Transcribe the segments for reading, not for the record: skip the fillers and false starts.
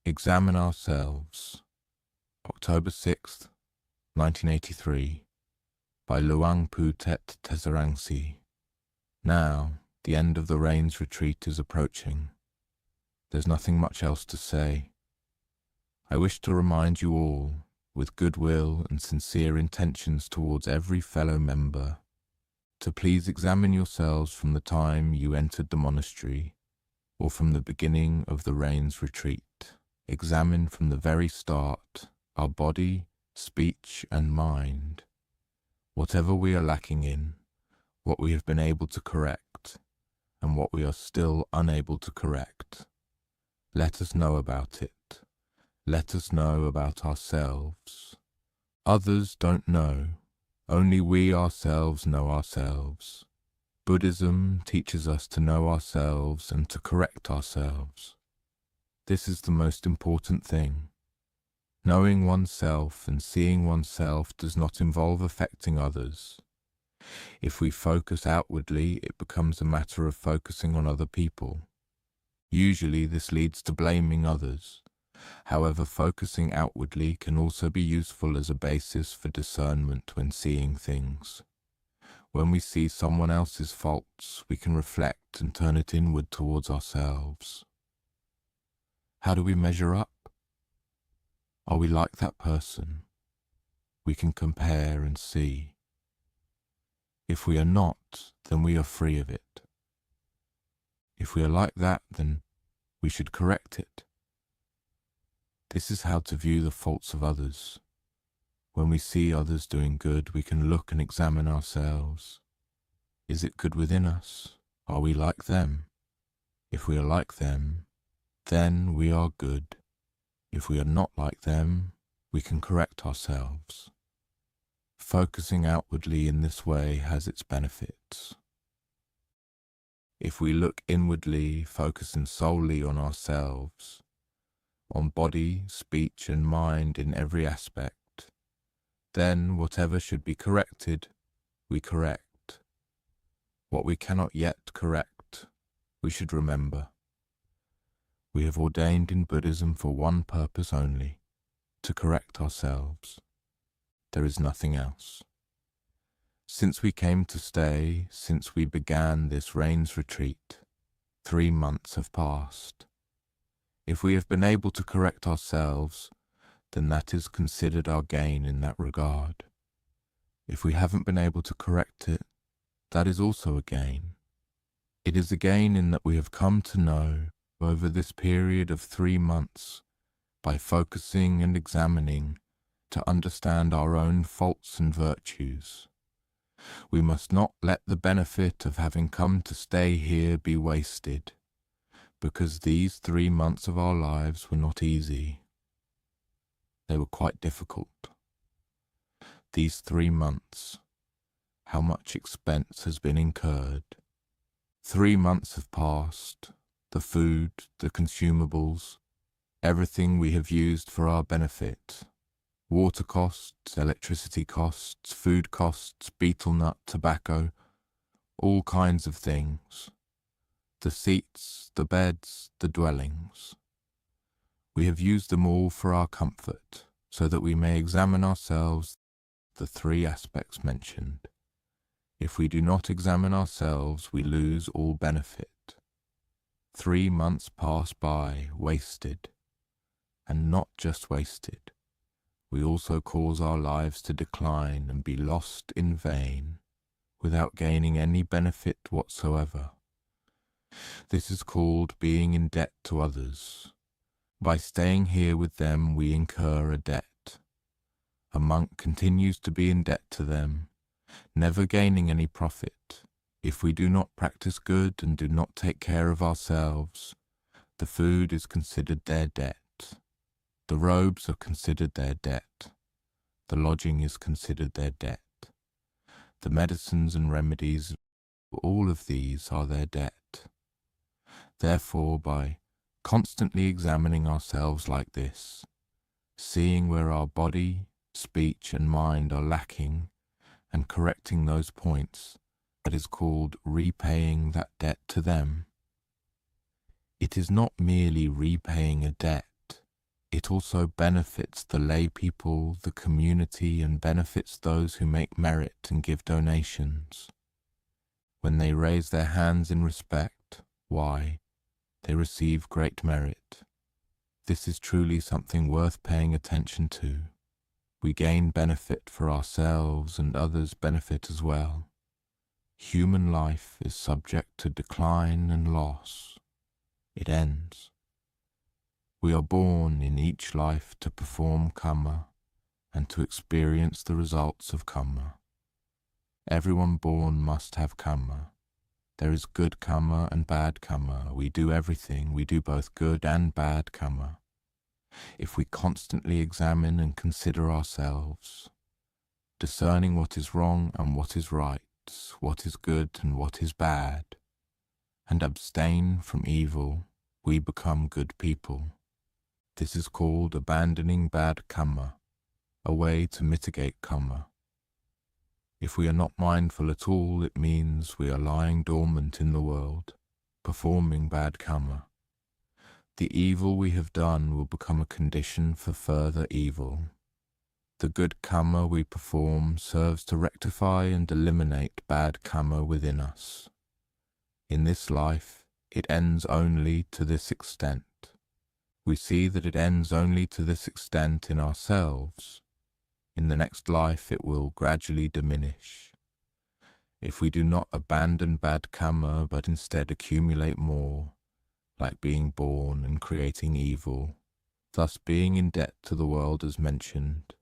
Examine Ourselves, October 6th, 1983, by Luang Pu Tet Desaraṅsī. Now, the end of the Rains retreat is approaching. There's nothing much else to say. I wish to remind you all, with goodwill and sincere intentions towards every fellow member, to please examine yourselves from the time you entered the monastery or from the beginning of the Rains retreat. Examine from the very start our body, speech and mind. Whatever we are lacking in, what we have been able to correct, and what we are still unable to correct. Let us know about it. Let us know about ourselves. Others don't know. Only we ourselves know ourselves. Buddhism teaches us to know ourselves and to correct ourselves. This is the most important thing. Knowing oneself and seeing oneself does not involve affecting others. If we focus outwardly, it becomes a matter of focusing on other people. Usually this leads to blaming others. However, focusing outwardly can also be useful as a basis for discernment when seeing things. When we see someone else's faults, we can reflect and turn it inward towards ourselves. How do we measure up? Are we like that person? We can compare and see. If we are not, then we are free of it. If we are like that, then we should correct it. This is how to view the faults of others. When we see others doing good, we can look and examine ourselves. Is it good within us? Are we like them? If we are like them, then we are good. If we are not like them, we can correct ourselves. Focusing outwardly in this way has its benefits. If we look inwardly, focusing solely on ourselves, on body, speech and mind in every aspect, then whatever should be corrected, we correct. What we cannot yet correct, we should remember. We have ordained in Buddhism for one purpose only, to correct ourselves. There is nothing else. Since we came to stay, since we began this Rains retreat, 3 months have passed. If we have been able to correct ourselves, then that is considered our gain in that regard. If we haven't been able to correct it, that is also a gain. It is a gain in that we have come to know, over this period of 3 months, by focusing and examining, to understand our own faults and virtues. We must not let the benefit of having come to stay here be wasted, because these 3 months of our lives were not easy. They were quite difficult. These 3 months, how much expense has been incurred. 3 months have passed, the food, the consumables, everything we have used for our benefit. Water costs, electricity costs, food costs, betel nut, tobacco, all kinds of things. The seats, the beds, the dwellings. We have used them all for our comfort, so that we may examine ourselves, the 3 aspects mentioned. If we do not examine ourselves, we lose all benefit. 3 months pass by, wasted, and not just wasted. We also cause our lives to decline and be lost in vain, without gaining any benefit whatsoever. This is called being in debt to others. By staying here with them, we incur a debt. A monk continues to be in debt to them, never gaining any profit. If we do not practice good and do not take care of ourselves, the food is considered their debt. The robes are considered their debt. The lodging is considered their debt. The medicines and remedies, all of these are their debt. Therefore, by constantly examining ourselves like this, seeing where our body, speech and mind are lacking, and correcting those points, that is called repaying that debt to them. It is not merely repaying a debt, It also benefits the lay people, the community, and benefits those who make merit and give donations. When they raise their hands in respect, why, they receive great merit. This is truly something worth paying attention to. We gain benefit for ourselves and others benefit as well. Human life is subject to decline and loss. It ends. We are born in each life to perform karma and to experience the results of karma. Everyone born must have karma. There is good karma and bad karma. We do everything. We do both good and bad karma. If we constantly examine and consider ourselves, discerning what is wrong and what is right, what is good and what is bad, and abstain from evil, we become good people. This is called abandoning bad karma, a way to mitigate karma. If we are not mindful at all, it means we are lying dormant in the world, performing bad karma. The evil we have done will become a condition for further evil. The good karma we perform serves to rectify and eliminate bad karma within us. In this life, it ends only to this extent. We see that it ends only to this extent in ourselves. In the next life, it will gradually diminish. If we do not abandon bad karma, but instead accumulate more, like being born and creating evil, thus being in debt to the world as mentioned,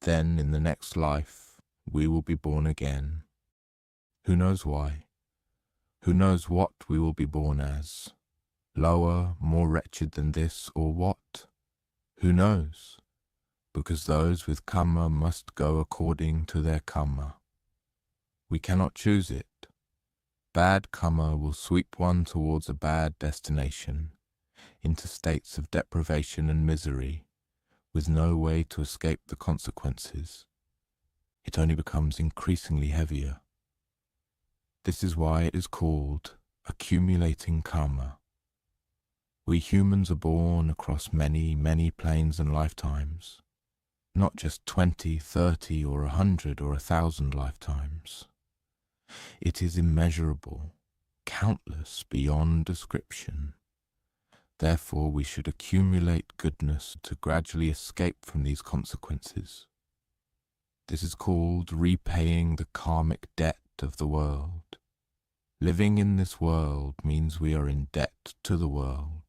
then in the next life, we will be born again. Who knows why? Who knows what we will be born as? Lower, more wretched than this, or what? Who knows? Because those with karma must go according to their karma. We cannot choose it. Bad karma will sweep one towards a bad destination, into states of deprivation and misery, with no way to escape the consequences. It only becomes increasingly heavier. This is why it is called accumulating karma. We humans are born across many, many planes and lifetimes, not just 20, 30, or 100 or 1,000 lifetimes. It is immeasurable, countless beyond description. Therefore, we should accumulate goodness to gradually escape from these consequences. This is called repaying the karmic debt of the world. Living in this world means we are in debt to the world.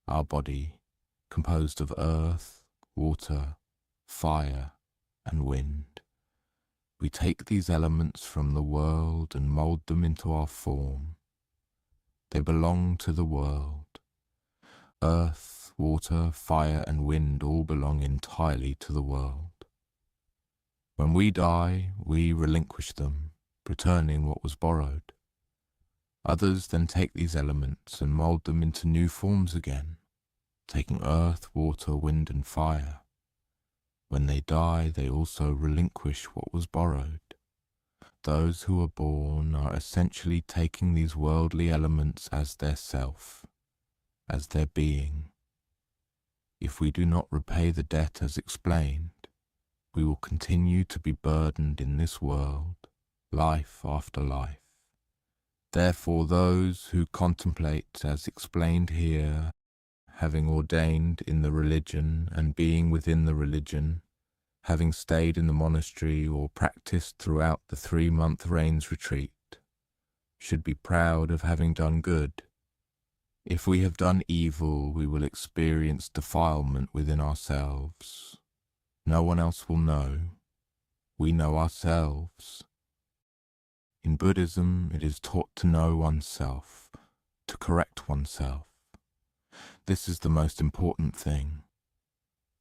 Our body, composed of earth, water, fire, and wind. We take these elements from the world and mold them into our form. They belong to the world. Earth, water, fire, and wind all belong entirely to the world. When we die, we relinquish them, returning what was borrowed. Others then take these elements and mold them into new forms again, taking earth, water, wind, and fire. When they die, they also relinquish what was borrowed. Those who are born are essentially taking these worldly elements as their self, as their being. If we do not repay the debt as explained, we will continue to be burdened in this world, life after life. Therefore, those who contemplate, as explained here, having ordained in the religion and being within the religion, having stayed in the monastery or practiced throughout the 3-month rains retreat, should be proud of having done good. If we have done evil, we will experience defilement within ourselves. No one else will know. We know ourselves. In Buddhism, it is taught to know oneself, to correct oneself. This is the most important thing.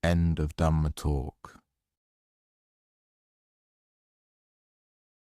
End of Dhamma talk.